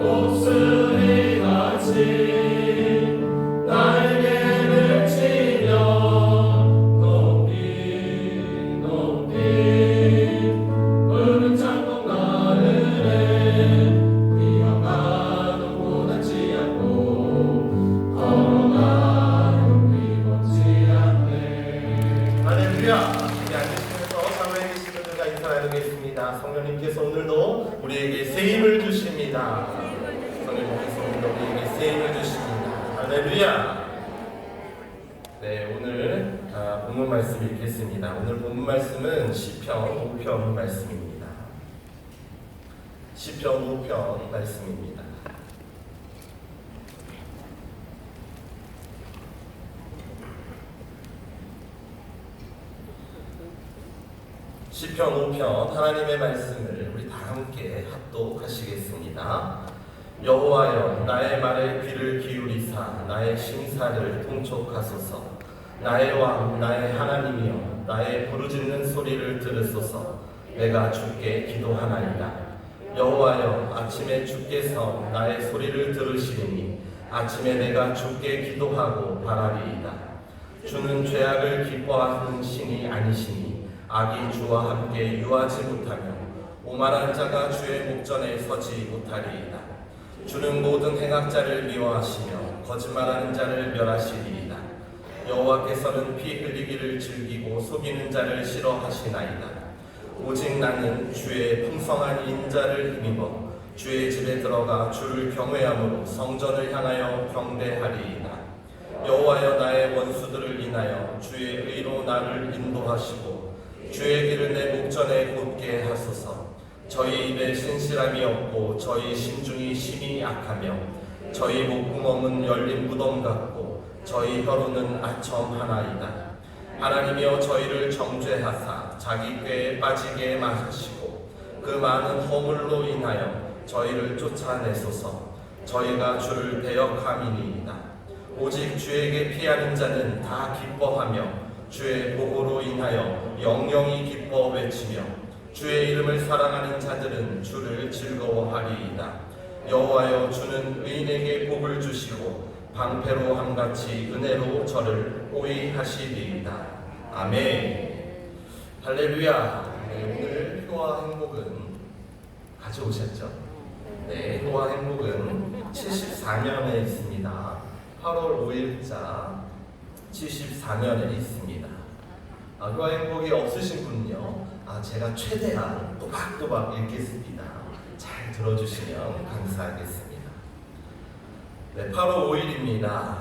목숨이 같이 날개를 치며 높이 높이 푸른 창공 나르네 위험하도 고단치 않고 걸어가도 위험치 않네. 할렐루야. 우리 앉으시면서 사모에 계신 분들과 인사 나누겠습니다. 성령님께서 오늘도 우리에게 새 힘을 주십니다. 성령님께서 오늘도 우리에게 새 힘을 주십니다. 할렐루야. 네, 오늘 본문 말씀 읽겠습니다. 오늘 본문 말씀은 시편 5편 말씀입니다. 시편 5편 말씀입니다. 시편 5편 하나님의 말씀을 우리 다 함께 합독하시겠습니다. 여호와여 나의 말에 귀를 기울이사 나의 심사를 통촉하소서. 나의 왕 나의 하나님이여 나의 부르짖는 소리를 들으소서. 내가 주께 기도하나이다. 여호와여 아침에 주께서 나의 소리를 들으시리니 아침에 내가 주께 기도하고 바라리이다. 주는 죄악을 기뻐하는 신이 아니시니 악이 주와 함께 유하지 못하며 오만한 자가 주의 목전에 서지 못하리이다. 주는 모든 행악자를 미워하시며 거짓말하는 자를 멸하시리이다. 여호와께서는 피 흘리기를 즐기고 속이는 자를 싫어하시나이다. 오직 나는 주의 풍성한 인자를 힘입어 주의 집에 들어가 주를 경외함으로 성전을 향하여 경배하리이다. 여호와여 나의 원수들을 인하여 주의 의로 나를 인도하시고 주의 길을 내 목전에 곧게 하소서. 저희 입에 신실함이 없고 저희 심중이 심히 약하며 저희 목구멍은 열린 무덤 같고 저희 혀로는 아첨 하나이다. 하나님이여 저희를 정죄하사 자기 꾀에 빠지게 마시고 그 많은 허물로 인하여 저희를 쫓아내소서. 저희가 주를 배역함이니이다. 오직 주에게 피하는 자는 다 기뻐하며 주의 보호로 인하여 영영이 기뻐 외치며 주의 이름을 사랑하는 자들은 주를 즐거워하리이다. 여호와여 주는 의인에게 복을 주시고 방패로 함같이 은혜로 저를 호위하시리이다. 아멘. 할렐루야. 네, 오늘 효와 행복은 가져오셨죠? 네, 효와 행복은 74면에 있습니다. 8월 5일자 74면에 있습니다. 효와 행복이 없으신 분은요, 제가 최대한 또박또박 읽겠습니다. 잘 들어주시면 감사하겠습니다. 네, 8월 5일입니다.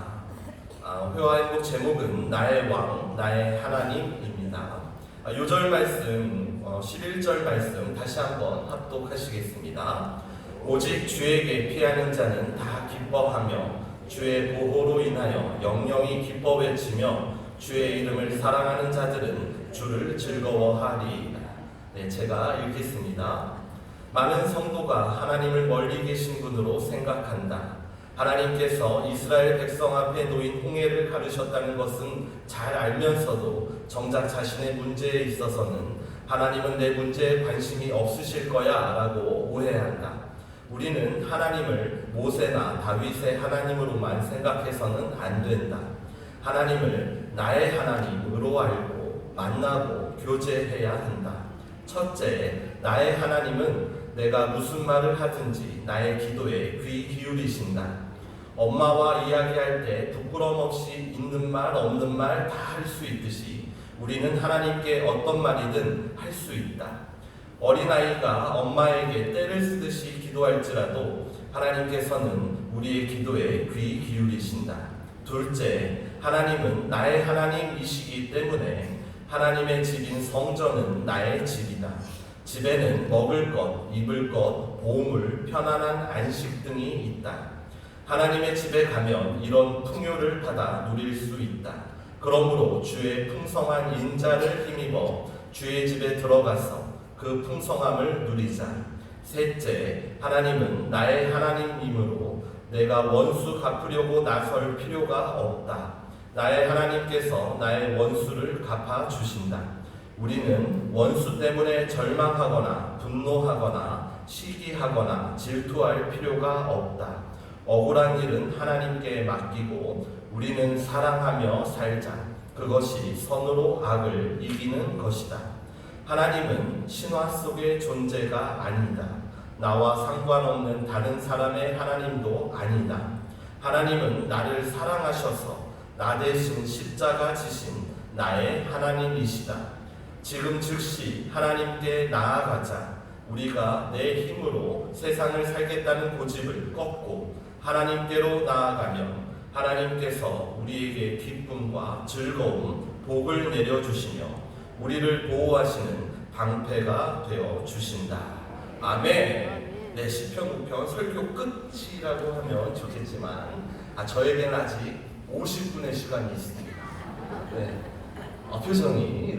효와 행복 제목은 나의 왕, 나의 하나님입니다. 요절 말씀, 11절 말씀 다시 한번 합독하시겠습니다. 오직 주에게 피하는 자는 다 기뻐하며 주의 보호로 인하여 영영이 기뻐 외치며 주의 이름을 사랑하는 자들은 주를 즐거워하리이다. 네, 제가 읽겠습니다. 많은 성도가 하나님을 멀리 계신 분으로 생각한다. 하나님께서 이스라엘 백성 앞에 놓인 홍해를 가르셨다는 것은 잘 알면서도 정작 자신의 문제에 있어서는 하나님은 내 문제에 관심이 없으실 거야 라고 오해한다. 우리는 하나님을 모세나 다윗의 하나님으로만 생각해서는 안 된다. 하나님을 나의 하나님으로 알고 만나고 교제해야 한다. 첫째, 나의 하나님은 내가 무슨 말을 하든지 나의 기도에 귀 기울이신다. 엄마와 이야기할 때 부끄럼 없이 있는 말 없는 말 다 할 수 있듯이 우리는 하나님께 어떤 말이든 할 수 있다. 어린아이가 엄마에게 떼를 쓰듯이 기도할지라도 하나님께서는 우리의 기도에 귀 기울이신다. 둘째, 하나님은 나의 하나님이시기 때문에 하나님의 집인 성전은 나의 집이다. 집에는 먹을 것, 입을 것, 보물, 편안한 안식 등이 있다. 하나님의 집에 가면 이런 풍요를 받아 누릴 수 있다. 그러므로 주의 풍성한 인자를 힘입어 주의 집에 들어가서 그 풍성함을 누리자. 셋째, 하나님은 나의 하나님이므로 내가 원수 갚으려고 나설 필요가 없다. 나의 하나님께서 나의 원수를 갚아주신다. 우리는 원수 때문에 절망하거나 분노하거나 시기하거나 질투할 필요가 없다. 억울한 일은 하나님께 맡기고 우리는 사랑하며 살자. 그것이 선으로 악을 이기는 것이다. 하나님은 신화 속의 존재가 아니다. 나와 상관없는 다른 사람의 하나님도 아니다. 하나님은 나를 사랑하셔서 나 대신 십자가 지신 나의 하나님이시다. 지금 즉시 하나님께 나아가자. 우리가 내 힘으로 세상을 살겠다는 고집을 꺾고 하나님께로 나아가면 하나님께서 우리에게 기쁨과 즐거움, 복을 내려주시며 우리를 보호하시는 방패가 되어 주신다. 아멘. 네, 시편 5편 설교 끝이라고 하면 좋겠지만 저에게는 아직 50분의 시간이 있습니다. 네. 표정이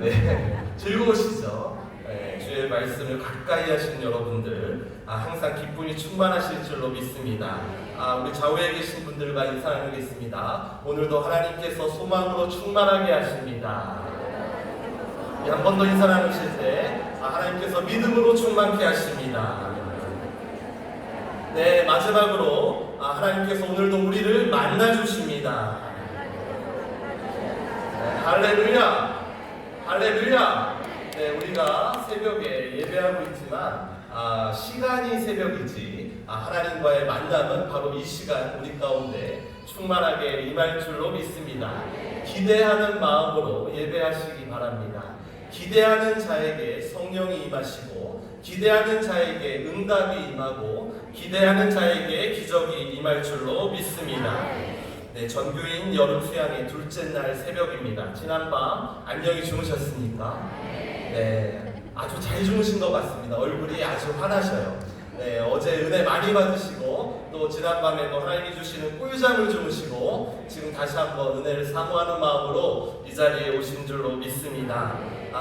즐거우시죠? 네, 주의 말씀을 가까이 하시는 여러분들 항상 기쁨이 충만하실 줄로 믿습니다. 우리 좌우에 계신 분들과 인사 나누겠습니다. 오늘도 하나님께서 소망으로 충만하게 하십니다. 한 번 더 인사 나누실 때 하나님께서 믿음으로 충만케 하십니다. 네, 마지막으로 하나님께서 오늘도 우리를 만나주십니다. 네, 할렐루야! 할렐루야! 네, 우리가 새벽에 예배하고 있지만 시간이 새벽이지 하나님과의 만남은 바로 이 시간 우리 가운데 충만하게 임할 줄로 믿습니다. 기대하는 마음으로 예배하시기 바랍니다. 기대하는 자에게 성령이 임하시고 기대하는 자에게 응답이 임하고 기대하는 자에게 기적이 임할 줄로 믿습니다. 네, 전교인 여름 수양의 둘째 날 새벽입니다. 지난밤 안녕히 주무셨습니까? 네, 아주 잘 주무신 것 같습니다. 얼굴이 아주 환하셔요. 네, 어제 은혜 많이 받으시고 또 지난밤에도 하나님이 주시는 꿀잠을 주무시고 지금 다시 한번 은혜를 사모하는 마음으로 이 자리에 오신 줄로 믿습니다.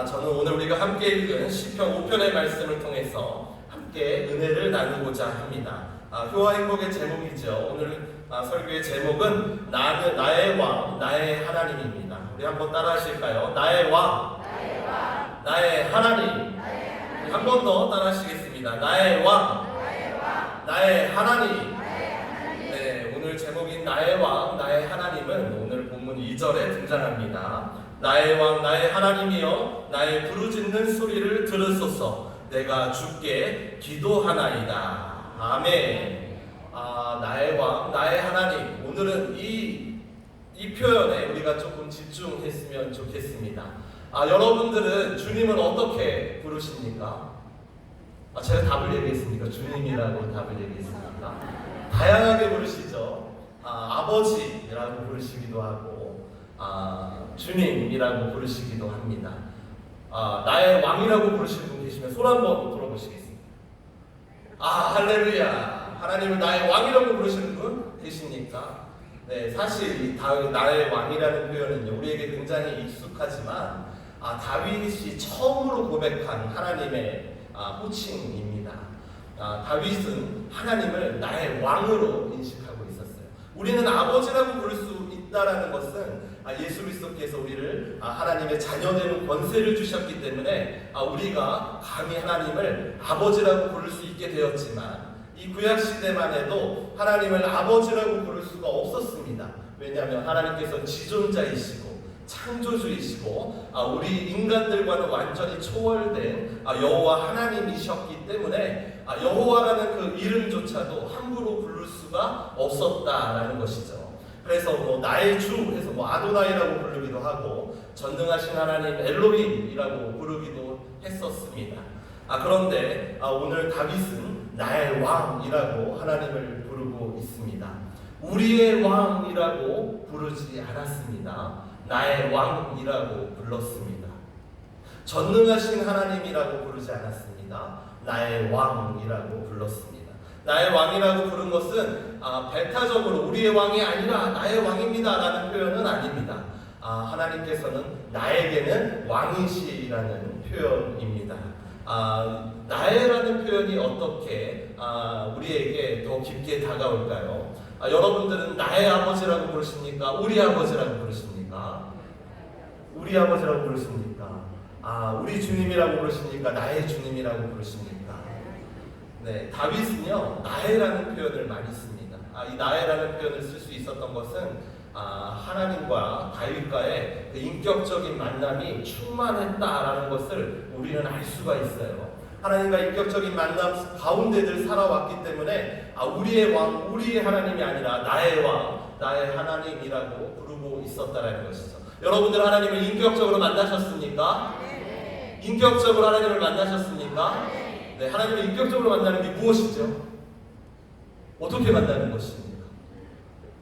저는 오늘 우리가 함께 읽은 시편 5편의 말씀을 통해서 함께 은혜를 나누고자 합니다. 효와 행복의 제목이죠. 오늘 설교의 제목은 나의 왕, 나의 하나님입니다. 우리 한번 따라 하실까요? 나의 왕, 나의 하나님. 한 번 더 따라 하시겠습니다. 나의 왕, 나의 하나님. 네, 오늘 제목인 나의 왕, 나의 하나님은 오늘 본문 2절에 등장합니다. 나의 왕, 나의 하나님이여 나의 부르짖는 소리를 들으소서. 내가 주께 기도하나이다. 아멘. 나의 왕, 나의 하나님. 오늘은 이 표현에 우리가 조금 집중했으면 좋겠습니다. 여러분들은 주님을 어떻게 부르십니까? 제가 답을 얘기했습니까? 주님이라고 답을 얘기했습니까? 다양하게 부르시죠. 아버지라고 부르시기도 하고 주님이라고 부르시기도 합니다. 나의 왕이라고 부르시는 분 계시면 손 한번 들어보시겠습니다. 할렐루야. 하나님을 나의 왕이라고 부르시는 분 계십니까? 네, 사실 나의 왕이라는 표현은요, 우리에게 굉장히 익숙하지만 다윗이 처음으로 고백한 하나님의 호칭입니다. 다윗은 하나님을 나의 왕으로 인식하고 있었어요. 우리는 아버지라고 부를 수 있다라는 것은 예수 그리스도께서 우리를 하나님의 자녀되는 권세를 주셨기 때문에 우리가 감히 하나님을 아버지라고 부를 수 있게 되었지만 이 구약 시대만 해도 하나님을 아버지라고 부를 수가 없었습니다. 왜냐하면 하나님께서 지존자이시고 창조주이시고 우리 인간들과는 완전히 초월된 여호와 하나님이셨기 때문에 여호와라는 그 이름조차도 함부로 부를 수가 없었다라는 것이죠. 그래서 나의 주 해서 아도나이라고 부르기도 하고 전능하신 하나님 엘로힘이라고 부르기도 했었습니다. 그런데 오늘 다윗은 나의 왕이라고 하나님을 부르고 있습니다. 우리의 왕이라고 부르지 않았습니다. 나의 왕이라고 불렀습니다. 전능하신 하나님이라고 부르지 않았습니다. 나의 왕이라고 불렀습니다. 나의 왕이라고 부른 것은 배타적으로 우리의 왕이 아니라 나의 왕입니다 라는 표현은 아닙니다. 하나님께서는 나에게는 왕이시라는 표현입니다. 나의라는 표현이 어떻게 우리에게 더 깊게 다가올까요? 여러분들은 나의 아버지라고 부르십니까? 우리 아버지라고 부르십니까? 우리 아버지라고 부르십니까? 우리 주님이라고 부르십니까? 나의 주님이라고 부르십니까? 네, 다윗은요 나의라는 표현을 많이 씁니다. 이 나의라는 표현을 쓸 수 있었던 것은 하나님과 다윗과의 그 인격적인 만남이 충만했다라는 것을 우리는 알 수가 있어요. 하나님과 인격적인 만남 가운데들 살아왔기 때문에 우리의 왕, 우리의 하나님이 아니라 나의 왕, 나의 하나님이라고 부르고 있었다라는 것이죠. 여러분들 하나님을 인격적으로 만나셨습니까? 네. 인격적으로 하나님을 만나셨습니까? 네, 하나님을 인격적으로 만나는 게 무엇이죠? 어떻게 만나는 것입니까?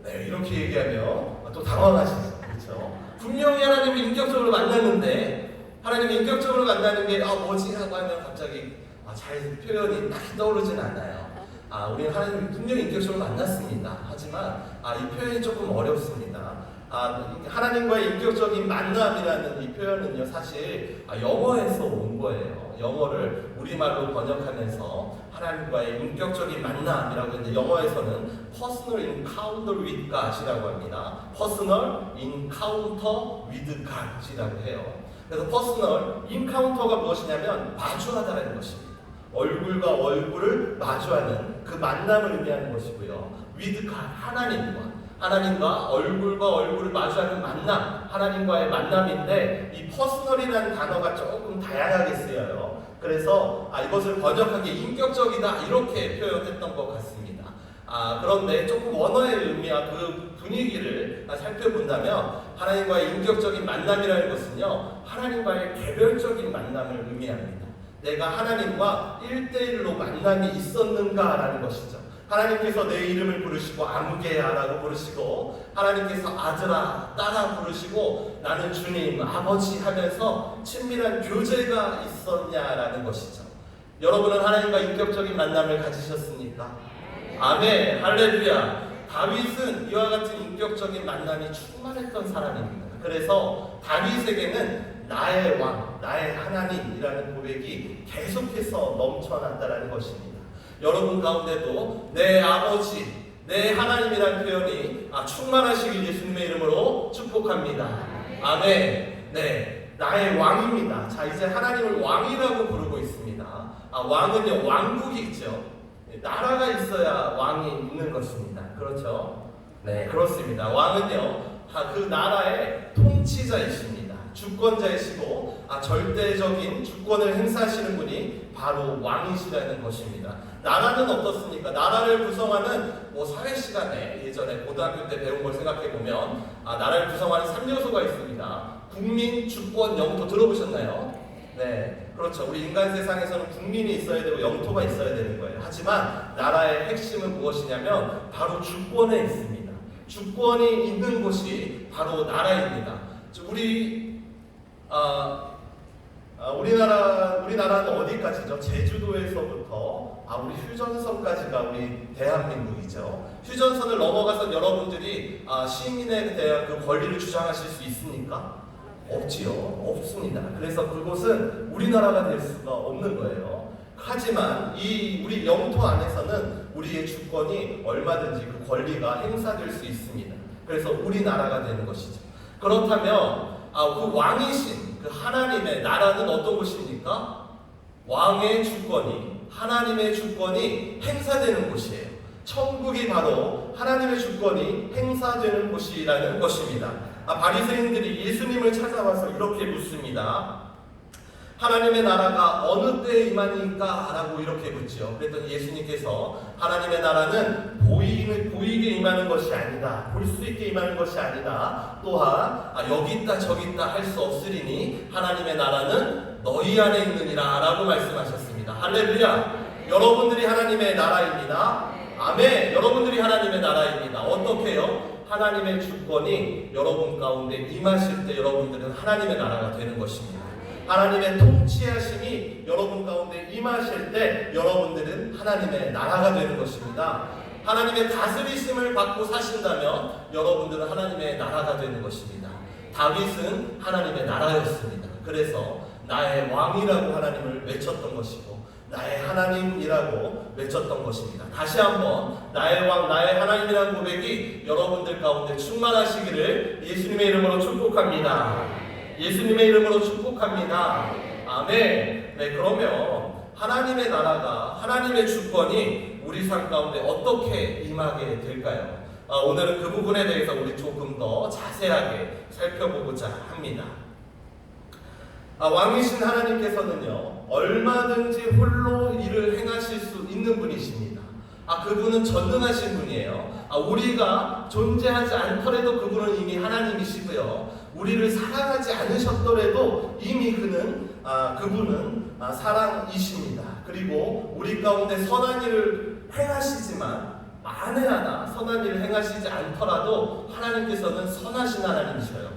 네, 이렇게 얘기하면 또 당황하시죠. 그렇죠? 분명히 하나님을 인격적으로 만났는데 하나님을 인격적으로 만나는 게 뭐지? 하고 하면 갑자기 잘 표현이 딱 떠오르진 않아요. 우리는 하나님을 분명히 인격적으로 만났습니다. 하지만 이 표현이 조금 어렵습니다. 하나님과의 인격적인 만남이라는 이 표현은요 사실 영어에서 온 거예요. 영어를 우리말로 번역하면서 하나님과의 인격적인 만남이라고 했는데 영어에서는 personal encounter with God이라고 합니다. personal encounter with God이라고 해요. 그래서 personal encounter가 무엇이냐면 마주하다라는 것입니다. 얼굴과 얼굴을 마주하는 그 만남을 의미하는 것이고요. with God, 하나님과 얼굴과 얼굴을 마주하는 만남, 하나님과의 만남인데 이 퍼스널이라는 단어가 조금 다양하게 쓰여요. 그래서 이것을 번역하기에 인격적이다 이렇게 표현했던 것 같습니다. 그런데 조금 언어의 의미와 그 분위기를 살펴본다면 하나님과의 인격적인 만남이라는 것은요 하나님과의 개별적인 만남을 의미합니다. 내가 하나님과 1대1로 만남이 있었는가라는 것이죠. 하나님께서 내 이름을 부르시고 아무개야라고 부르시고 하나님께서 아들아 딸아 부르시고 나는 주님 아버지 하면서 친밀한 교제가 있었냐라는 것이죠. 여러분은 하나님과 인격적인 만남을 가지셨습니까? 아멘, 할렐루야. 다윗은 이와 같은 인격적인 만남이 충만했던 사람입니다. 그래서 다윗에게는 나의 왕, 나의 하나님이라는 고백이 계속해서 넘쳐난다는 것입니다. 여러분 가운데도 내 아버지, 내 하나님이라는 표현이 충만하시길 예수님의 이름으로 축복합니다. 아멘. 네, 나의 왕입니다. 자, 이제 하나님을 왕이라고 부르고 있습니다. 왕은요, 왕국이 있죠. 나라가 있어야 왕이 있는 것입니다. 그렇죠? 네, 그렇습니다. 왕은요, 그 나라의 통치자이십니다. 주권자이시고 절대적인 주권을 행사하시는 분이 바로 왕이시라는 것입니다. 나라는 어떻습니까? 나라를 구성하는 사회 시간에 예전에 고등학교 때 배운 걸 생각해 보면 나라를 구성하는 3요소가 있습니다. 국민, 주권, 영토 들어보셨나요? 네, 그렇죠. 우리 인간 세상에서는 국민이 있어야 되고 영토가 있어야 되는 거예요. 하지만 나라의 핵심은 무엇이냐면 바로 주권에 있습니다. 주권이 있는 곳이 바로 나라입니다. 우리나라는 어디까지죠? 제주도에서부터 우리 휴전선까지가 우리 대한민국이죠. 휴전선을 넘어가서 여러분들이 시민에 대한 그 권리를 주장하실 수 있습니까? 없지요. 없습니다. 그래서 그곳은 우리나라가 될 수가 없는 거예요. 하지만 우리 영토 안에서는 우리의 주권이 얼마든지 그 권리가 행사될 수 있습니다. 그래서 우리나라가 되는 것이죠. 그렇다면 그 왕이신 그 하나님의 나라는 어떤 곳입니까? 왕의 주권이, 하나님의 주권이 행사되는 곳이에요. 천국이 바로 하나님의 주권이 행사되는 곳이라는 것입니다. 바리새인들이 예수님을 찾아와서 이렇게 묻습니다. 하나님의 나라가 어느 때에 임하니까? 라고 이렇게 묻죠. 그랬더니 예수님께서 하나님의 나라는 보이게 임하는 것이 아니다. 볼 수 있게 임하는 것이 아니다. 또한 여기 있다 저기 있다 할 수 없으리니 하나님의 나라는 너희 안에 있느니라 라고 말씀하셨습니다. 할렐루야. 여러분들이 하나님의 나라입니다. 아멘. 여러분들이 하나님의 나라입니다. 어떻게요? 하나님의 주권이 여러분 가운데 임하실 때 여러분들은 하나님의 나라가 되는 것입니다. 하나님의 통치하심이 여러분 가운데 임하실 때 여러분들은 하나님의 나라가 되는 것입니다. 하나님의 다스리심을 받고 사신다면 여러분들은 하나님의 나라가 되는 것입니다. 다윗은 하나님의 나라였습니다. 그래서 나의 왕이라고 하나님을 외쳤던 것이고 나의 하나님이라고 외쳤던 것입니다. 다시 한번 나의 왕, 나의 하나님이라는 고백이 여러분들 가운데 충만하시기를 예수님의 이름으로 축복합니다. 예수님의 이름으로 축복합니다. 아멘. 네, 그러면 하나님의 나라가, 하나님의 주권이 우리 삶 가운데 어떻게 임하게 될까요? 오늘은 그 부분에 대해서 우리 조금 더 자세하게 살펴보고자 합니다. 왕이신 하나님께서는요, 얼마든지 홀로 일을 행하실 수 있는 분이십니다. 그분은 전능하신 분이에요. 우리가 존재하지 않더라도 그분은 이미 하나님이시고요. 우리를 사랑하지 않으셨더라도 이미 그분은 사랑이십니다. 그리고 우리 가운데 선한 일을 행하시지만 만에 하나 선한 일을 행하시지 않더라도 하나님께서는 선하신 하나님이셔요.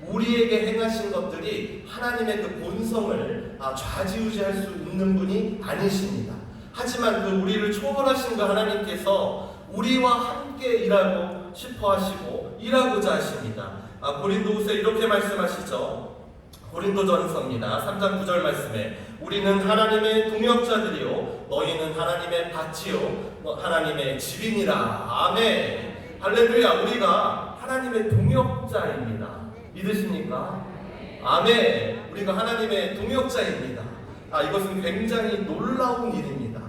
우리에게 행하신 것들이 하나님의 그 본성을 좌지우지할 수 있는 분이 아니십니다. 하지만 그 우리를 초월하신 그 하나님께서 우리와 함께 일하고 싶어 하시고 일하고자 하십니다. 고린도후서 이렇게 말씀하시죠. 고린도전서입니다. 3장 9절 말씀에 우리는 하나님의 동역자들이요 너희는 하나님의 밭이요 하나님의 집이니라. 아멘. 할렐루야. 우리가 하나님의 동역자입니다. 믿으십니까? 아멘. 우리가 하나님의 동역자입니다. 이것은 굉장히 놀라운 일입니다.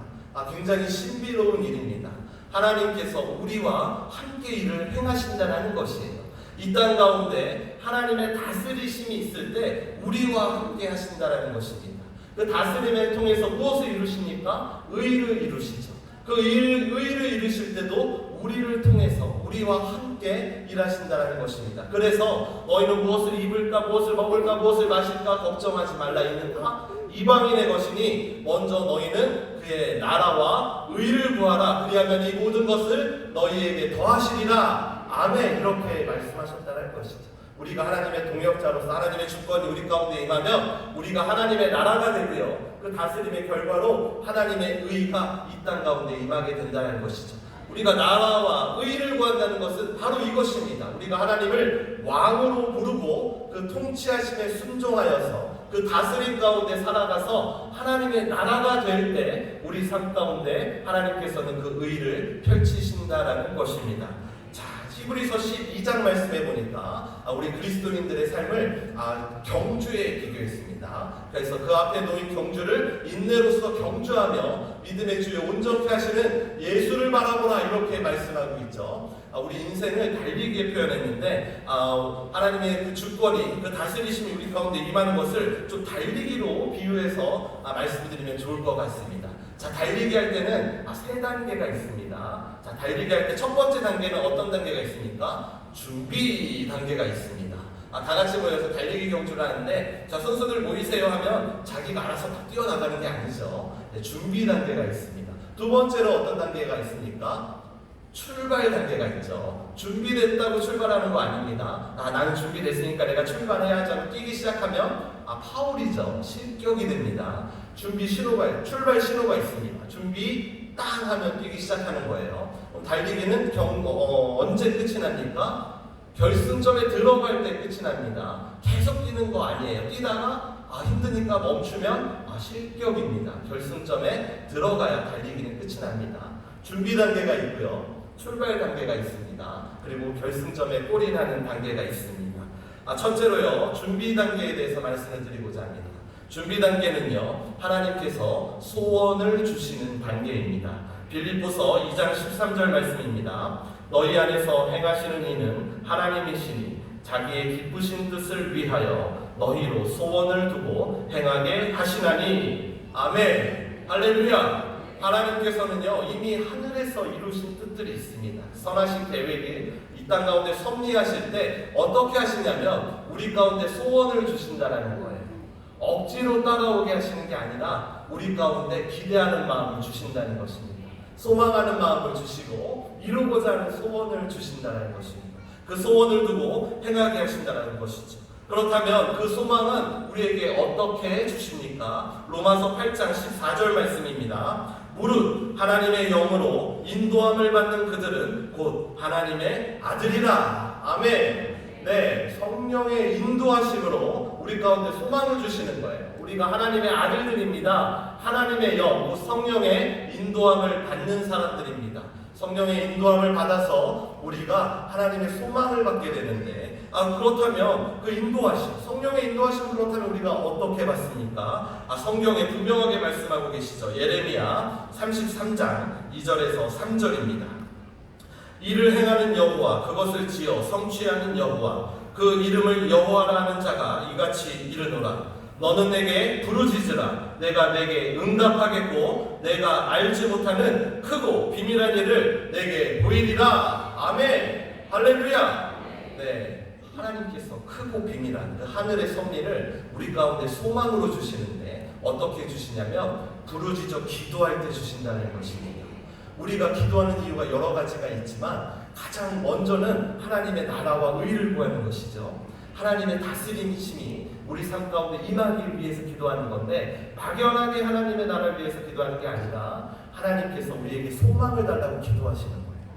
굉장히 신비로운 일입니다. 하나님께서 우리와 함께 일을 행하신다는 것이에요. 이 땅 가운데 하나님의 다스리심이 있을 때 우리와 함께 하신다는 것입니다. 그 다스림을 통해서 무엇을 이루십니까? 의를 이루시죠. 그 의를 이루실 때도 우리를 통해서 우리와 함께 일하신다는 것입니다. 그래서 너희는 무엇을 입을까, 무엇을 먹을까, 무엇을 마실까 걱정하지 말라. 이는 다 이방인의 것이니 먼저 너희는 그의 나라와 의를 구하라. 그리하면 이 모든 것을 너희에게 더하시리라. 아멘. 이렇게 말씀하셨다는 것이죠. 우리가 하나님의 동역자로서 하나님의 주권이 우리 가운데 임하면 우리가 하나님의 나라가 되고요. 그 다스림의 결과로 하나님의 의가 이 땅 가운데 임하게 된다는 것이죠. 우리가 나라와 의를 구한다는 것은 바로 이것입니다. 우리가 하나님을 왕으로 부르고 그 통치하심에 순종하여서 그 다스림 가운데 살아가서 하나님의 나라가 될 때 우리 삶 가운데 하나님께서는 그 의를 펼치신다라는 것입니다. 히브리서 12장 말씀해 보니까 우리 그리스도인들의 삶을 경주에 비교했습니다. 그래서 그 앞에 놓인 경주를 인내로서 경주하며 믿음의 주에 온전케 하시는 예수를 바라보라. 이렇게 말씀하고 있죠. 우리 인생을 달리기에 표현했는데 하나님의 그 주권이, 그 다스리심이 우리 가운데 임하는 것을 좀 달리기로 비유해서 말씀드리면 좋을 것 같습니다. 달리기 할 때는 세 단계가 있습니다. 달리기 할 때 첫 번째 단계는 어떤 단계가 있습니까? 준비 단계가 있습니다. 다 같이 모여서 달리기 경주를 하는데 선수들 모이세요 하면 자기가 알아서 막 뛰어나가는 게 아니죠. 준비 단계가 있습니다. 두 번째로 어떤 단계가 있습니까? 출발 단계가 있죠. 준비됐다고 출발하는 거 아닙니다. 나는 준비됐으니까 내가 출발해야지 하고 뛰기 시작하면 파울이죠. 실격이 됩니다. 출발 신호가 있습니다. 준비 땅 하면 뛰기 시작하는 거예요. 달리기는 언제 끝이 납니까? 결승점에 들어갈 때 끝이 납니다. 계속 뛰는 거 아니에요. 뛰다가 힘드니까 멈추면 실격입니다. 결승점에 들어가야 달리기는 끝이 납니다. 준비 단계가 있고요. 출발 단계가 있습니다. 그리고 결승점에 골이 나는 단계가 있습니다. 첫째로요, 준비 단계에 대해서 말씀을 드리고자 합니다. 준비 단계는요, 하나님께서 소원을 주시는 단계입니다. 빌립보서 2장 13절 말씀입니다. 너희 안에서 행하시는 이는 하나님이시니 자기의 기쁘신 뜻을 위하여 너희로 소원을 두고 행하게 하시나니. 아멘. 할렐루야. 하나님께서는요 이미 하늘에서 이루신 뜻들이 있습니다. 선하신 계획이 이 땅 가운데 섭리하실 때 어떻게 하시냐면 우리 가운데 소원을 주신다라는 거예요. 억지로 따라오게 하시는 게 아니라 우리 가운데 기대하는 마음을 주신다는 것입니다. 소망하는 마음을 주시고 이루고자 하는 소원을 주신다는 것입니다. 그 소원을 두고 행하게 하신다는 것이죠. 그렇다면 그 소망은 우리에게 어떻게 주십니까? 로마서 8장 14절 말씀입니다. 무릇 하나님의 영으로 인도함을 받는 그들은 곧 하나님의 아들이라. 아멘. 네, 성령의 인도하심으로 우리 가운데 소망을 주시는 거예요. 우리가 하나님의 아들들입니다. 하나님의 영, 성령의 인도함을 받는 사람들입니다. 성령의 인도함을 받아서 우리가 하나님의 소망을 받게 되는데, 그렇다면 그 인도하심, 성령의 인도하심 그렇다면 우리가 어떻게 받습니까? 성경에 분명하게 말씀하고 계시죠. 예레미야 33장 2절에서 3절입니다. 이를 행하는 여호와, 그것을 지어 성취하는 여호와, 그 이름을 여호와라 하는 자가 이같이 이르노라. 너는 내게 부르짖으라. 내가 내게 응답하겠고 내가 알지 못하는 크고 비밀한 일을 내게 보이리라. 아멘. 할렐루야. 네, 하나님께서 크고 비밀한 그 하늘의 섭리를 우리 가운데 소망으로 주시는데, 어떻게 주시냐면 부르짖어 기도할 때 주신다는 것입니다. 우리가 기도하는 이유가 여러 가지가 있지만 가장 먼저는 하나님의 나라와 의를 구하는 것이죠. 하나님의 다스림이심이 우리 삶 가운데 임하기 위해서 기도하는 건데, 막연하게 하나님의 나라를 위해서 기도하는 게 아니라 하나님께서 우리에게 소망을 달라고 기도하시는 거예요.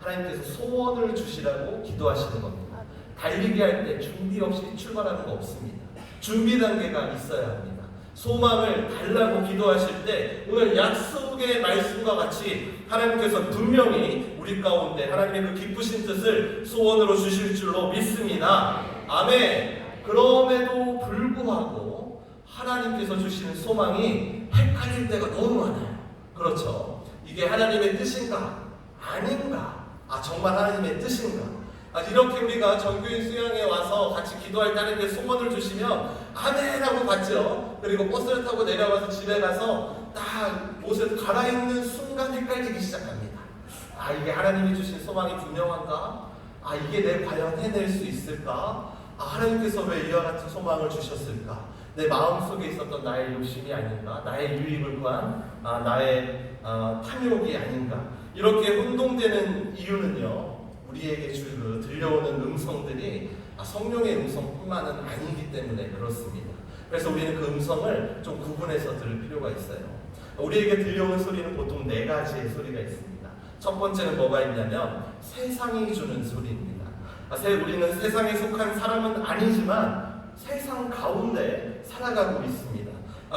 하나님께서 소원을 주시라고 기도하시는 겁니다. 달리기 할 때 준비 없이 출발하는 거 없습니다. 준비 단계가 있어야 합니다. 소망을 달라고 기도하실 때 오늘 약속의 말씀과 같이 하나님께서 분명히 우리 가운데 하나님의 그 기쁘신 뜻을 소원으로 주실 줄로 믿습니다. 아멘. 그럼에도 불구하고 하나님께서 주시는 소망이 헷갈릴 때가 너무 많아요. 그렇죠? 이게 하나님의 뜻인가? 아닌가? 정말 하나님의 뜻인가? 이렇게 우리가 정교인 수양에 와서 같이 기도할 때 하나님께 소원을 주시면 아멘하고 받죠. 그리고 버스를 타고 내려가서 집에 가서 딱 옷을 갈아입는 순간 헷갈리기 시작합니다. 이게 하나님이 주신 소망이 분명한가? 이게 내 과연 해낼 수 있을까? 하나님께서 왜 이와 같은 소망을 주셨을까? 내 마음속에 있었던 나의 욕심이 아닌가? 나의 유익을 구한 나의 탐욕이 아닌가? 이렇게 혼동되는 이유는요, 우리에게 들려오는 음성들이 성령의 음성뿐만은 아니기 때문에 그렇습니다. 그래서 우리는 그 음성을 좀 구분해서 들을 필요가 있어요. 우리에게 들려오는 소리는 보통 4가지의 소리가 있습니다. 첫 번째는 뭐가 있냐면 세상이 주는 소리입니다. 우리는 세상에 속한 사람은 아니지만 세상 가운데 살아가고 있습니다.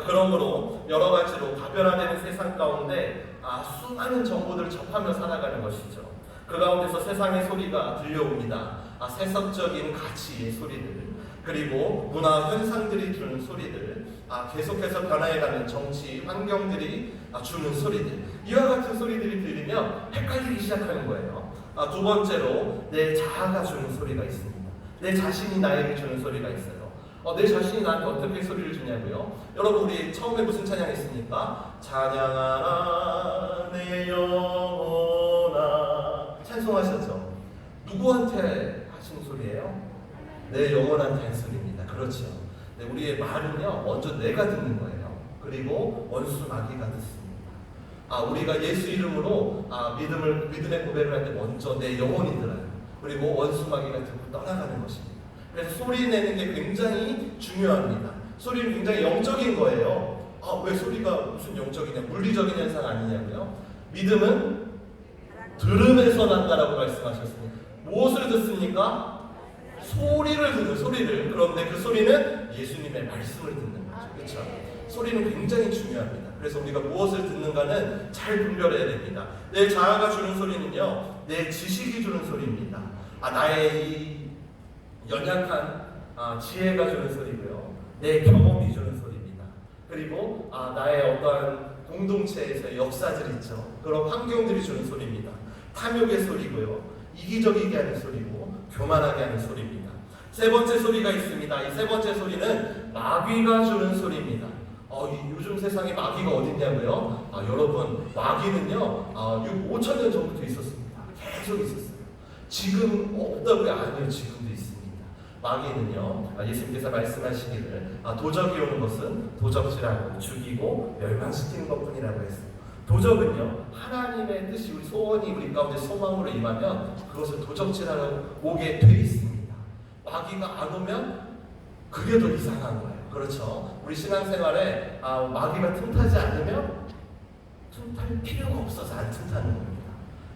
그러므로 여러 가지로 다변화되는 세상 가운데 수많은 정보들을 접하며 살아가는 것이죠. 그 가운데서 세상의 소리가 들려옵니다. 세속적인 가치의 소리들, 그리고 문화 현상들이 주는 소리들, 계속해서 변화해가는 정치 환경들이 주는 소리들, 이와 같은 소리들이 들리면 헷갈리기 시작하는 거예요. 두 번째로 내 자아가 주는 소리가 있습니다. 내 자신이 나에게 주는 소리가 있어요. 내 자신이 나한테 어떻게 소리를 주냐고요? 여러분, 우리 처음에 무슨 찬양 했습니까? 찬양하라 내 영혼아, 찬송하셨죠? 누구한테 하시는 소리예요? 내 영혼한테 한 소리입니다. 그렇죠. 네, 우리의 말은요, 먼저 내가 듣는 거예요. 그리고 원수 마귀가 듣습니다. 우리가 예수 이름으로 믿음의 고백을 할 때 먼저 내 영혼이 들어요. 그리고 원수 마귀가 듣고 떠나가는 것입니다. 그래서 소리 내는 게 굉장히 중요합니다. 소리는 굉장히 영적인 거예요. 왜 소리가 무슨 영적이냐? 물리적인 현상 아니냐고요? 믿음은 들음에서 난다라고 말씀하셨습니다. 무엇을 듣습니까? 소리를 듣는, 소리를. 그런데 그 소리는 예수님의 말씀을 듣는 거죠. 그렇죠? 소리는 굉장히 중요합니다. 그래서 우리가 무엇을 듣는가는 잘 분별해야 됩니다. 내 자아가 주는 소리는요, 내 지식이 주는 소리입니다. 나의 이 연약한 지혜가 주는 소리고요, 내 경험이 주는 소리입니다. 그리고 나의 어떠한 공동체에서의 역사들 있죠. 그런 환경들이 주는 소리입니다. 탐욕의 소리고요, 이기적이게 하는 소리고, 교만하게 하는 소리입니다. 세 번째 소리가 있습니다. 이 세 번째 소리는 마귀가 주는 소리입니다. 요즘 세상에 마귀가 어딨냐고요? 여러분, 마귀는요 5,000년 전부터 있었습니다. 계속 있었어요. 지금 없다고요? 아니요, 지금도 있습니다. 마귀는요, 예수님께서 말씀하시기를 도적이 오는 것은 도적질하고 죽이고 멸망시키는 것뿐이라고 했어요. 도적은요, 하나님의 뜻이, 우리 소원이 우리 가운데 소망으로 임하면 그것을 도적질하러 오게 돼 있습니다. 마귀가 안 오면 그게 더 이상한 거예요. 그렇죠? 우리 신앙생활에 마귀가 틈타지 않으면 틈탈 필요가 없어서 안 틈타는 겁니다.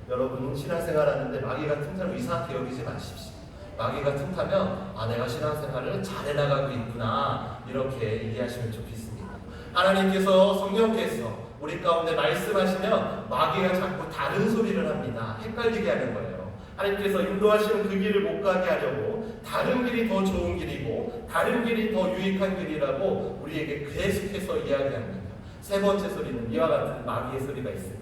여러분, 신앙생활하는데 마귀가 틈타면 이상하게 여기지 마십시오. 마귀가 틈타면 내가 신앙생활을 잘 해나가고 있구나, 이렇게 이해하시면 좋겠습니다. 하나님께서, 성령께서 우리 가운데 말씀하시면 마귀가 자꾸 다른 소리를 합니다. 헷갈리게 하는 거예요. 하나님께서 인도하시는 그 길을 못 가게 하려고 다른 길이 더 좋은 길이고 다른 길이 더 유익한 길이라고 우리에게 계속해서 이야기합니다. 세 번째 소리는 이와 같은 마귀의 소리가 있습니다.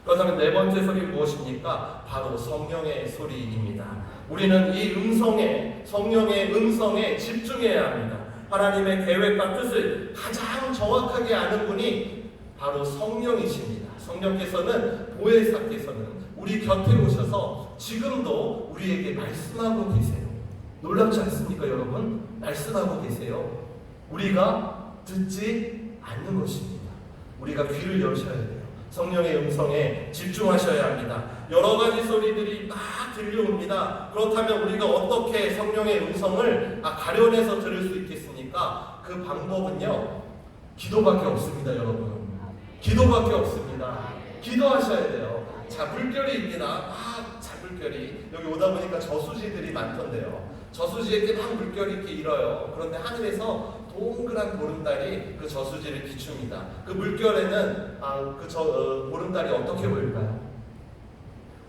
그렇다면 네 번째 소리는 무엇입니까? 바로 성령의 소리입니다. 우리는 이 음성에, 성령의 음성에 집중해야 합니다. 하나님의 계획과 뜻을 가장 정확하게 아는 분이 바로 성령이십니다. 성령께서는, 보혜사께서는 우리 곁에 오셔서 지금도 우리에게 말씀하고 계세요. 놀랍지 않습니까, 여러분? 말씀하고 계세요. 우리가 듣지 않는 것입니다. 우리가 귀를 열셔야 돼요. 성령의 음성에 집중하셔야 합니다. 여러 가지 소리들이 막 들려옵니다. 그렇다면 우리가 어떻게 성령의 음성을 가려내서 들을 수 있겠습니까? 그 방법은요, 기도밖에 없습니다, 여러분. 기도밖에 없습니다. 기도하셔야 돼요. 자, 물결이입니다. 자, 물결이. 여기 오다 보니까 저수지들이 많던데요. 저수지에 이렇게 막 물결이 이렇게 일어요. 그런데 하늘에서 동그란 보름달이 그 저수지를 비춥니다. 그 물결에는 보름달이 어떻게 보일까요?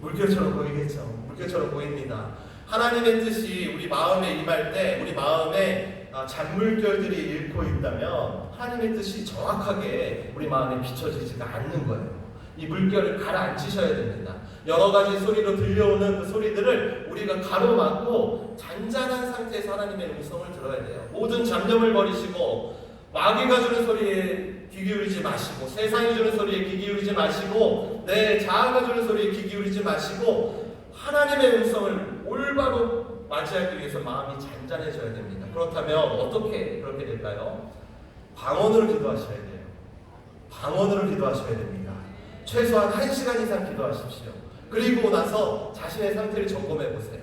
물결처럼 보이겠죠. 물결처럼 보입니다. 하나님의 뜻이 우리 마음에 임할 때 우리 마음에 잔물결들이 잃고 있다면 하나님의 뜻이 정확하게 우리 마음에 비춰지지가 않는 거예요. 이 물결을 가라앉히셔야 됩니다. 여러 가지 소리로 들려오는 그 소리들을 우리가 가로막고 잔잔한 상태에서 하나님의 음성을 들어야 돼요. 모든 잡념을 버리시고 마귀가 주는 소리에 귀 기울이지 마시고 세상이 주는 소리에 귀 기울이지 마시고 내 자아가 주는 소리에 귀 기울이지 마시고 하나님의 음성을 올바로 맞이하기 위해서 마음이 잔잔해져야 됩니다. 그렇다면 어떻게 그렇게 될까요? 방언으로 기도하셔야 돼요. 방언으로 기도하셔야 됩니다. 최소한 1시간 이상 기도하십시오. 그리고 나서 자신의 상태를 점검해 보세요.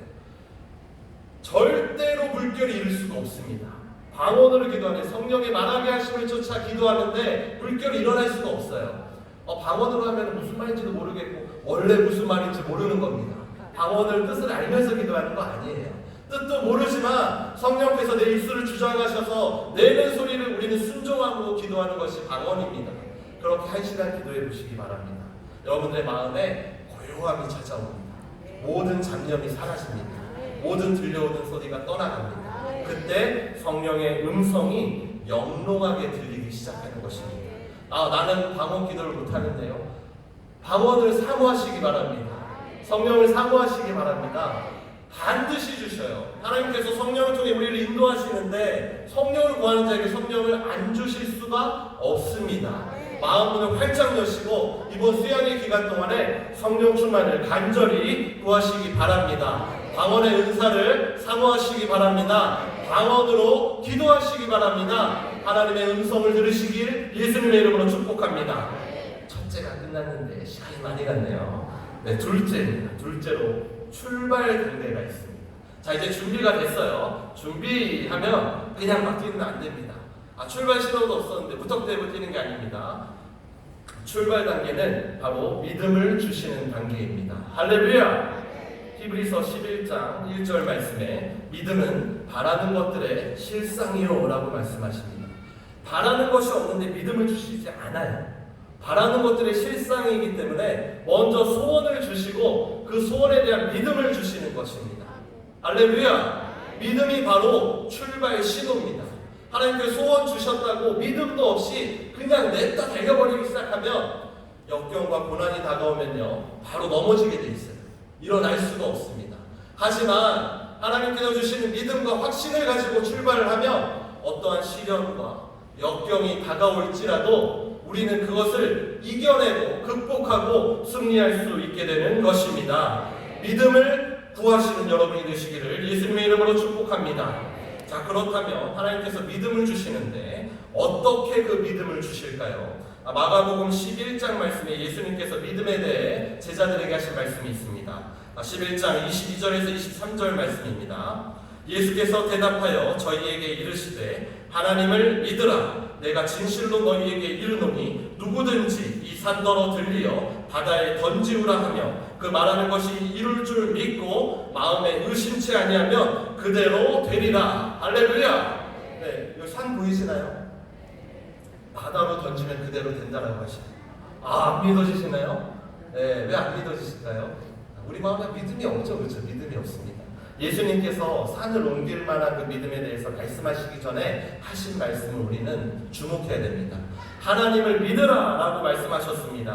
절대로 물결이 이룰 수가 없습니다. 방언으로 기도하는 성령의 말하게 하심을 쫓아 기도하는데 물결이 일어날 수가 없어요. 방언으로 하면 무슨 말인지도 모르겠고 원래 무슨 말인지 모르는 겁니다. 방언을 뜻을 알면서 기도하는 거 아니에요. 뜻도 모르지만 성령께서 내 입술을 주장하셔서 내는 소리를 우리는 순종하고 기도하는 것이 방언입니다. 그렇게 1시간 기도해 보시기 바랍니다. 여러분들의 마음에 고요함이 찾아옵니다. 모든 잡념이 사라집니다. 모든 들려오는 소리가 떠나갑니다. 그때 성령의 음성이 영롱하게 들리기 시작하는 것입니다. 나는 방언 기도를 못하는데요. 방언을 사모하시기 바랍니다. 성령을 사모하시기 바랍니다. 반드시 주셔요. 하나님께서 성령을 통해 우리를 인도하시는데 성령을 구하는 자에게 성령을 안 주실 수가 없습니다. 마음문을 활짝 여시고 이번 수양의 기간 동안에 성령 충만을 간절히 구하시기 바랍니다. 방언의 은사를 사모하시기 바랍니다. 방언으로 기도하시기 바랍니다. 하나님의 음성을 들으시길 예수님의 이름으로 축복합니다. 첫째가 끝났는데 시간이 많이 갔네요. 네, 둘째입니다. 둘째로 출발 단계가 있습니다. 자, 이제 준비가 됐어요. 준비하면 그냥 막 뛰면 안 됩니다. 출발 신호도 없었는데 무턱대고 뛰는 게 아닙니다. 출발 단계는 바로 믿음을 주시는 단계입니다. 할렐루야! 히브리서 11장 1절 말씀에 믿음은 바라는 것들의 실상이요 라고 말씀하십니다. 바라는 것이 없는데 믿음을 주시지 않아요. 바라는 것들의 실상이기 때문에 먼저 소원을 주시고 그 소원에 대한 믿음을 주시는 것입니다. 할렐루야! 믿음이 바로 출발 신호입니다. 하나님께서 소원 주셨다고 믿음도 없이 그냥 냈다 달려버리기 시작하면 역경과 고난이 다가오면요 바로 넘어지게 돼 있어요. 일어날 수가 없습니다. 하지만 하나님께서 주시는 믿음과 확신을 가지고 출발을 하면 어떠한 시련과 역경이 다가올지라도 우리는 그것을 이겨내고 극복하고 승리할 수 있게 되는 것입니다. 믿음을 구하시는 여러분이 되시기를 예수님의 이름으로 축복합니다. 자, 그렇다면 하나님께서 믿음을 주시는데 어떻게 그 믿음을 주실까요? 마가복음 11장 말씀에 예수님께서 믿음에 대해 제자들에게 하신 말씀이 있습니다. 11장 22절에서 23절 말씀입니다. 예수께서 대답하여 저희에게 이르시되 하나님을 믿으라. 내가 진실로 너희에게 이르노니 누구든지 이 산더러 들리어 바다에 던지우라 하며 그 말하는 것이 이룰 줄 믿고 마음에 의심치 아니하면 그대로 되리라. 할렐루야. 네, 여기 산 보이시나요? 바다로 던지면 그대로 된다라고 하시죠. 안 믿어지시나요? 네, 왜 안 믿어지실까요? 우리 마음에 믿음이 없죠, 그렇죠? 믿음이 없습니다. 예수님께서 산을 옮길 만한 그 믿음에 대해서 말씀하시기 전에 하신 말씀을 우리는 주목해야 됩니다. 하나님을 믿으라라고 말씀하셨습니다.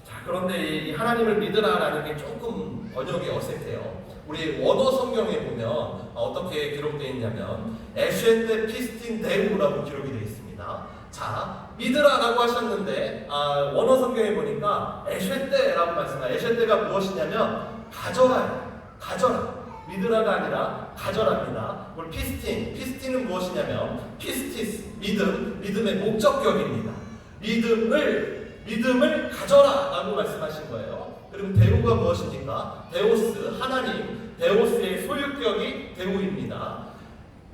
자, 그런데 이 하나님을 믿으라라는 게 조금 번역이 어색해요. 우리 원어 성경에 보면 어떻게 기록되어 있냐면 에쉐테 피스틴 데우라고 기록이 되어 있습니다. 자, 믿으라라고 하셨는데 원어 성경에 보니까 에쉐테라고 말씀합니다. 에쉐테가 무엇이냐면 가져라. 믿으라가 아니라 가져랍니다. 우리 피스틴은 무엇이냐면 피스티스, 믿음의 목적격입니다. 믿음을 가져라라고 말씀하신 거예요. 그리고 데우가 무엇입니까? 데오스, 하나님, 데오스의 소유격이 데우입니다.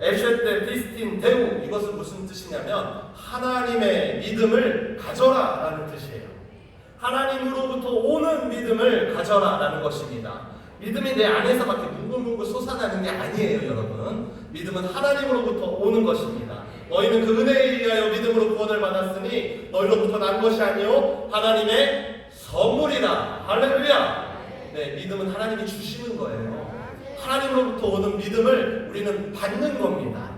에쉐테 피스틴 데우, 이것은 무슨 뜻이냐면 하나님의 믿음을 가져라라는 뜻이에요. 하나님으로부터 오는 믿음을 가져라라는 것입니다. 믿음이 내 안에서밖에 뭉글뭉글 솟아나는 게 아니에요, 여러분. 믿음은 하나님으로부터 오는 것입니다. 너희는 그 은혜에 의하여 믿음으로 구원을 받았으니 너희로부터 난 것이 아니요 하나님의 선물이라. 할렐루야. 네, 믿음은 하나님이 주시는 거예요. 하나님으로부터 오는 믿음을 우리는 받는 겁니다.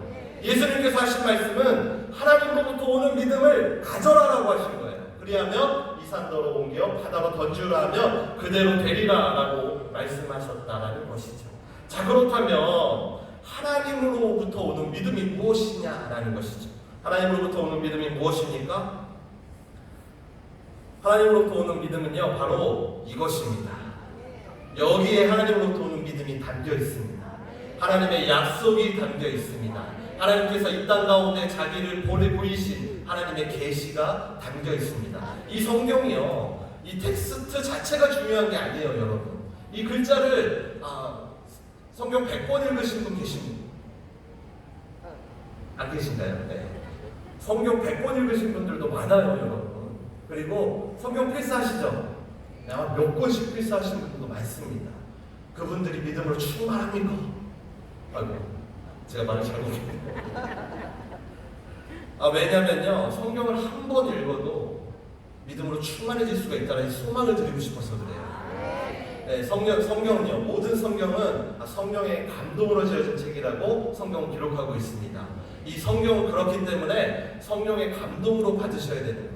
예수님께서 하신 말씀은 하나님으로부터 오는 믿음을 가져라라고 하신 거예요. 그리하면 이 산더러 옮겨 바다로 던지라 하면 그대로 되리라라고 말씀하셨다라는 것이죠. 자, 그렇다면 하나님으로부터 오는 믿음이 무엇이냐라는 것이죠. 하나님으로부터 오는 믿음이 무엇입니까? 하나님으로부터 오는 믿음은요, 바로 이것입니다. 여기에 하나님으로부터 오는 믿음이 담겨 있습니다. 하나님의 약속이 담겨 있습니다. 하나님께서 이 땅 가운데 자기를 보이신 하나님의 계시가 담겨 있습니다. 이 성경이요, 이 텍스트 자체가 중요한 게 아니에요, 여러분. 이 글자를 성경 100권 읽으신 분 계십니까? 안 계신가요? 네. 성경 100권 읽으신 분들도 많아요, 여러분. 그리고 성경 필사하시죠? 아마 몇 권씩 필사하신 분들도 많습니다. 그분들이 믿음으로 충만합니까? 아이고, 제가 말을 잘못했네요. 왜냐면요, 성경을 한 번 읽어도 믿음으로 충만해질 수가 있다는 소망을 드리고 싶어서 그래요. 네, 성경은요, 모든 성경은 성령의 감동으로 지어진 책이라고 성경은 기록하고 있습니다. 이 성경은 그렇기 때문에 성령의 감동으로 받으셔야 되는 거예요.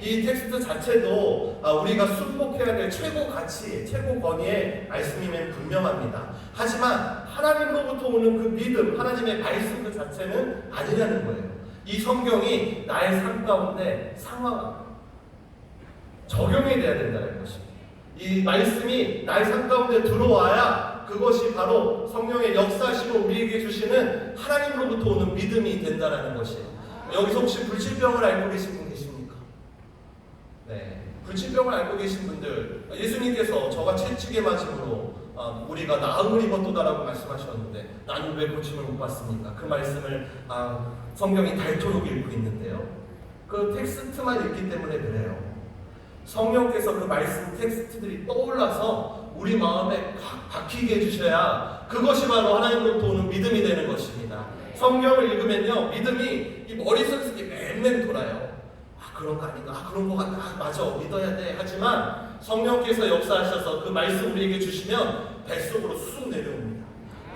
이 텍스트 자체도 우리가 순복해야 될 최고 가치, 최고 권위의 말씀임은 분명합니다. 하지만 하나님으로부터 오는 그 믿음, 하나님의 말씀 그 자체는 아니라는 거예요. 이 성경이 나의 삶 가운데 적용이 돼야 된다는 것입니다. 이 말씀이 나의 삶 가운데 들어와야 그것이 바로 성령의 역사심을 우리에게 주시는 하나님으로부터 오는 믿음이 된다는 것이에요. 여기서 혹시 불치병을 앓고 계신 분 계십니까? 네, 불치병을 앓고 계신 분들, 예수님께서 저가 채찍에 맞음으로 우리가 나음을 입었도다라고 말씀하셨는데 나는 왜 고침을 못 받습니까? 그 말씀을 성경이 닳도록 읽고 있는데요, 그 텍스트만 읽기 때문에 그래요. 성령께서 그 말씀 텍스트들이 떠올라서 우리 마음에 박히게 해주셔야 그것이 바로 하나님으로부터 오는 믿음이 되는 것입니다. 성경을 읽으면요, 믿음이 이 머릿속에서 맴맴 돌아요. 그런 거 아닌가? 그런 거 같다. 맞아. 믿어야 돼. 하지만 성령께서 역사하셔서 그 말씀 우리에게 주시면 뱃속으로 쑥 내려옵니다.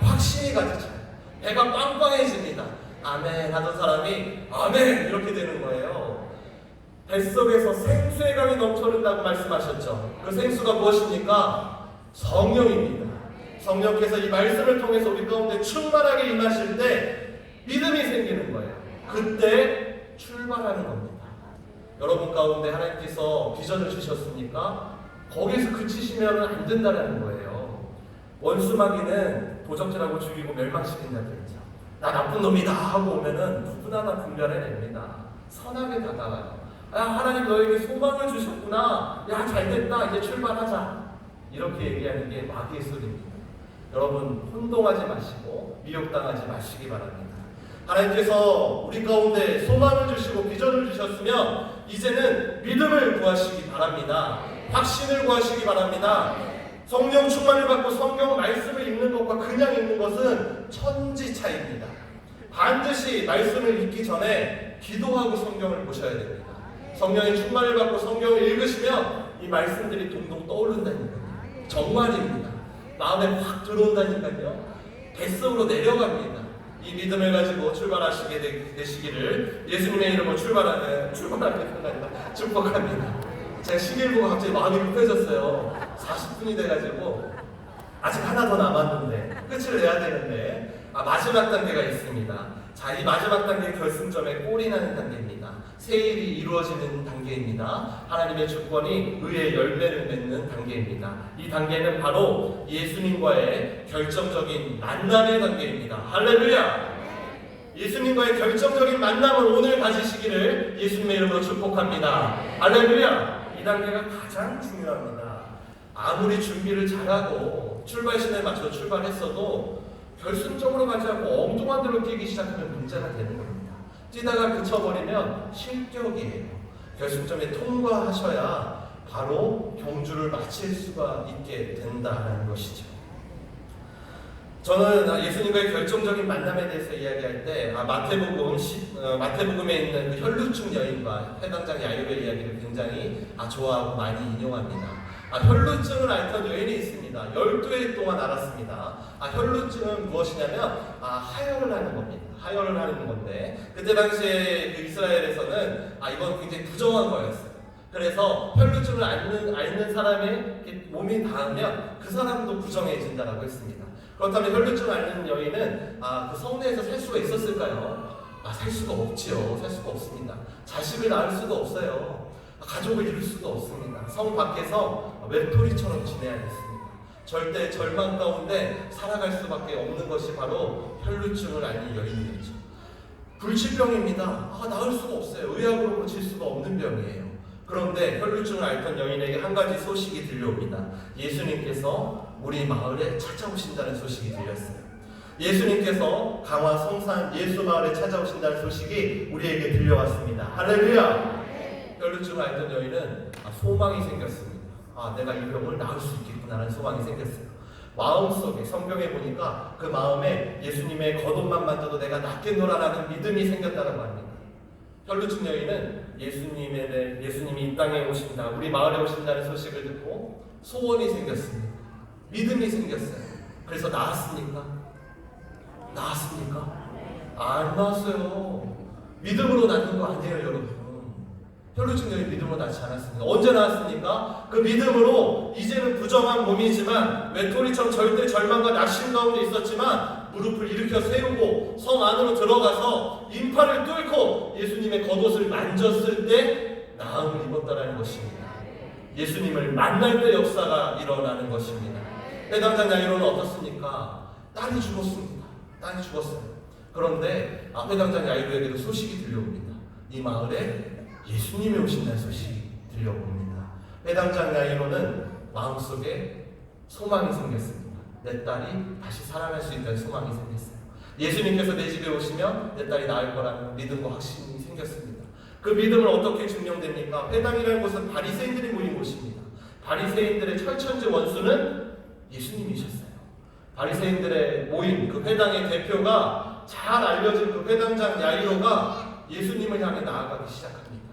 확신이 가득 차요. 배가 빵빵해집니다. 아멘 하던 사람이 아멘 이렇게 되는 거예요. 뱃속에서 생수의 강이 넘쳐른다고 말씀하셨죠. 그 생수가 무엇입니까? 성령입니다. 성령께서 이 말씀을 통해서 우리 가운데 충만하게 임하실 때 믿음이 생기는 거예요. 그때 출발하는 겁니다. 여러분 가운데 하나님께서 비전을 주셨습니까? 거기서 그치시면 안 된다는 거예요. 원수마귀는 도적질하고 죽이고 멸망시킨다고 했죠. 나 나쁜 놈이다 하고 오면은 누구나 다 분별해냅니다. 선하게 다가가요. 하나님 너에게 소망을 주셨구나. 야, 잘됐다. 이제 출발하자. 이렇게 얘기하는 게 마귀의 소리입니다. 여러분 혼동하지 마시고 미혹당하지 마시기 바랍니다. 하나님께서 우리 가운데 소망을 주시고 비전을 주셨으면 이제는 믿음을 구하시기 바랍니다. 확신을 구하시기 바랍니다. 성령 충만을 받고 성경 말씀을 읽는 것과 그냥 읽는 것은 천지 차이입니다. 반드시 말씀을 읽기 전에 기도하고 성경을 보셔야 됩니다. 성령의 충만을 받고 성경을 읽으시면 이 말씀들이 동동 떠오른다니까요. 정말입니다. 마음에 확 들어온다니까요. 뱃속으로 내려갑니다. 이 믿음을 가지고 출발하시게 되시기를 예수님의 이름으로 출발하게 생각합니다. 축복합니다. 제가 시계를 보고 갑자기 마음이 급해졌어요. 40분이 돼가지고 아직 하나 더 남았는데 끝을 내야 되는데 마지막 단계가 있습니다. 자, 이 마지막 단계 결승점에 골이 나는 단계입니다. 새 일이 이루어지는 단계입니다. 하나님의 주권이 의의 열매를 맺는 단계입니다. 이 단계는 바로 예수님과의 결정적인 만남의 단계입니다. 할렐루야! 예수님과의 결정적인 만남을 오늘 가지시기를 예수님의 이름으로 축복합니다. 할렐루야! 이 단계가 가장 중요합니다. 아무리 준비를 잘하고 출발신에 맞춰 출발했어도 결승적으로 가지 않고 엉뚱한 데로 뛰기 시작하면 문제가 되는 겁니다. 뛰다가 그쳐버리면 실격이에요. 결승점에 통과하셔야 바로 경주를 마칠 수가 있게 된다는 것이죠. 저는 예수님과의 결정적인 만남에 대해서 이야기할 때 마태복음에 있는 그 혈루증 여인과 해당장 야이로의 이야기를 굉장히 좋아하고 많이 인용합니다. 혈루증을 앓던 여인이 있습니다. 12해 동안 앓았습니다. 혈루증은 무엇이냐면 하혈을 하는 겁니다. 하혈을 하는 건데 그때 당시에 그 이스라엘에서는 이건 굉장히 부정한 거였어요. 그래서 혈루증을 앓는 사람의 몸이 닿으면 그 사람도 부정해진다라고 했습니다. 그렇다면 혈루증을 앓는 여인은 그 성내에서 살 수가 있었을까요? 살 수가 없지요. 살 수가 없습니다. 자식을 낳을 수도 없어요. 가족을 이룰 수도 없습니다. 성 밖에서 외톨이처럼 지내야겠습니다. 절대 절망 가운데 살아갈 수밖에 없는 것이 바로 혈루증을 앓는 여인이었죠. 불치병입니다. 나을 수가 없어요. 의학으로 고칠 수가 없는 병이에요. 그런데 혈루증을 앓던 여인에게 한 가지 소식이 들려옵니다. 예수님께서 우리 마을에 찾아오신다는 소식이 들렸어요. 예수님께서 강화 성산 예수 마을에 찾아오신다는 소식이 우리에게 들려왔습니다. 할렐루야! 혈루증을 앓던 여인은 소망이 생겼습니다. 내가 이 병을 나을 수 있겠구나라는 소망이 생겼어요. 마음속에 성경에 보니까 그 마음에 예수님의 겉옷만 만져도 내가 낫겠노라라는 믿음이 생겼다고 합니다. 혈루증 여인은 예수님이 이 땅에 오신다, 우리 마을에 오신다는 소식을 듣고 소원이 생겼습니다. 믿음이 생겼어요. 그래서 나았습니까? 안 나았어요. 믿음으로 낫는 거 아니에요, 여러분. 혈루증 여인 믿음으로 낫지 않았습니다. 언제 나았습니까? 그 믿음으로 이제는 부정한 몸이지만 외톨이처럼 절대 절망과 낙심 가운데 있었지만 무릎을 일으켜 세우고 성 안으로 들어가서 인파를 뚫고 예수님의 겉옷을 만졌을 때 나음을 입었다는 것입니다. 예수님을 만날 때 역사가 일어나는 것입니다. 해당장 야이로는 어떻습니까? 딸이 죽었습니다. 딸이 죽었어요. 그런데 해당장 야이로에게도 소식이 들려옵니다. 이 마을에 예수님이 오신다는 소식이 들려옵니다. 해당장 야이로는 마음속에 소망이 생겼습니다. 내 딸이 다시 살아날 수 있다는 소망이 생겼어요. 예수님께서 내 집에 오시면 내 딸이 나을 거라는 믿음과 확신이 생겼습니다. 그 믿음을 어떻게 증명됩니까? 회당이라는 곳은 바리새인들이 모인 곳입니다. 바리새인들의 철천지 원수는 예수님이셨어요. 바리새인들의 모임, 그 회당의 대표가 잘 알려진 그 회당장 야이로가 예수님을 향해 나아가기 시작합니다.